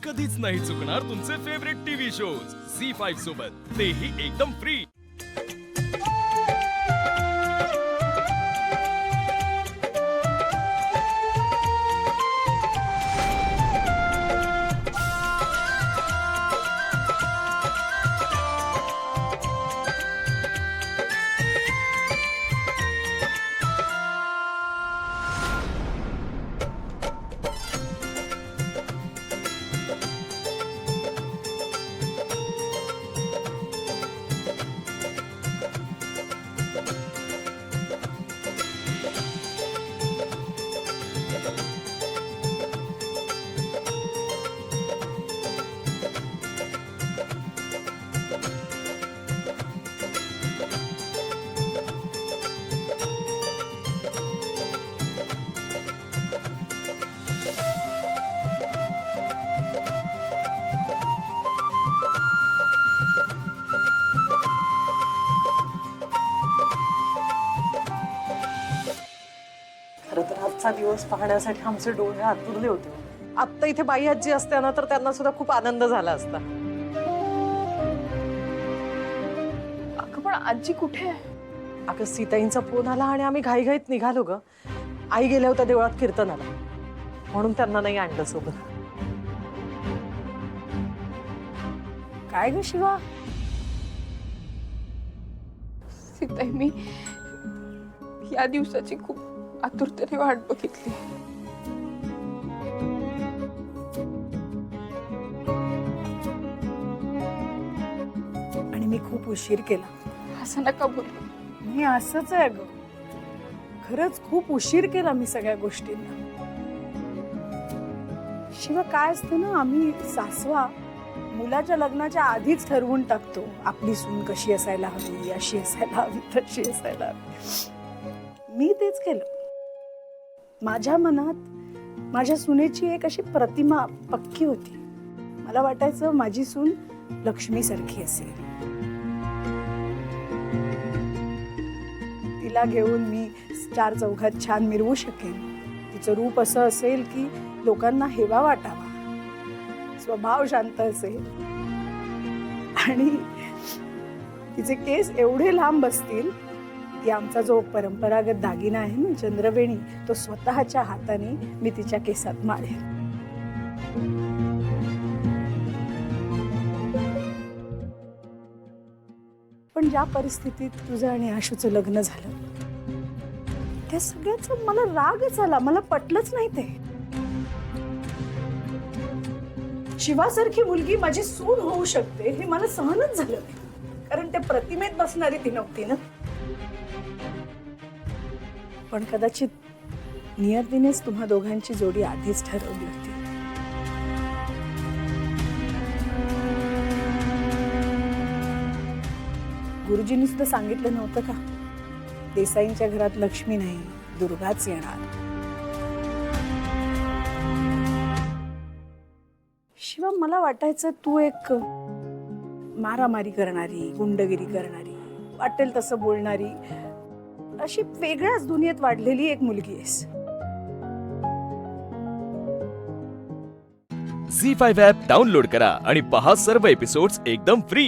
कधीच नाही चुकणार तुमचे फेवरेट टीव्ही शोज झी5 सोबत, तेही एकदम फ्री। खरं तर आजचा दिवस पाहण्यासाठी आमचे डोळे आतुरले होते। आत्ता इथे बाई आजी असते ना तर त्यांना सुद्धा खूप आनंद झाला असता। अगं पण आजी कुठे आहे? अगं सीताईंचा फोन आला आणि आम्ही घाईघाईत निघालो ग। आई गेल्या होत्या देवळात कीर्तनाला, म्हणून त्यांना नाही आणलं सोबत। काय ग शिवा? सीताई, मी या दिवसाची खूप आतुरतेने वाट बघितली। आणि मी खूप उशीर केला। असं नका बोलू। मी असंच आहे ग, खरंच खूप उशीर केला मी सगळ्या गोष्टींना। शिवाय काय असतं ना, आम्ही सासवा मुलाच्या लग्नाच्या आधीच ठरवून टाकतो आपली सून कशी असायला हवी, अशी असायला हवी, तशी असायला हवी। मी तेच केलं। माझ्या मनात माझ्या सुनेची एक अशी प्रतिमा पक्की होती। मला वाटायचं माझी सून लक्ष्मीसारखी असेल, तिला घेऊन मी चार चौघात छान मिरवू शकेन, तिचं रूप असं असेल की लोकांना हेवा वाटावा, स्वभाव शांत असेल आणि तिचे केस एवढे लांब असतील की आमचा जो परंपरागत दागिना आहे ना चंद्रवेणी, तो स्वतःच्या हाताने मी तिच्या केसात माळेन। पण ज्या परिस्थितीत तुझं आणि आशूचं लग्न झालं त्या सगळ्याचा मला रागच आला, मला पटलंच नाही ते। शिवासारखी मुलगी माझी सून होऊ शकते हे मला सहनच झालं नाही, कारण त्या प्रतिमेत बसणारी ती नव्हती ना। पण कदाचित नियतीनेच तुम्हा दोघांची जोडी आधीच ठरवली होती। गुरुजींनी सुद्धा सांगितलं नव्हतं का, देसाईंच्या घरात लक्ष्मी नाही दुर्गाच येणार। शिवा, मला वाटायचं तू एक मारामारी करणारी, गुंडगिरी करणारी, वाटेल तसं बोलणारी, अशी वेगळ्याच दुनियेत वाढलेली एक मुलगी आहेस। झी5 ॲप डाउनलोड करा आणि पहा सर्व एपिसोड्स एकदम फ्री।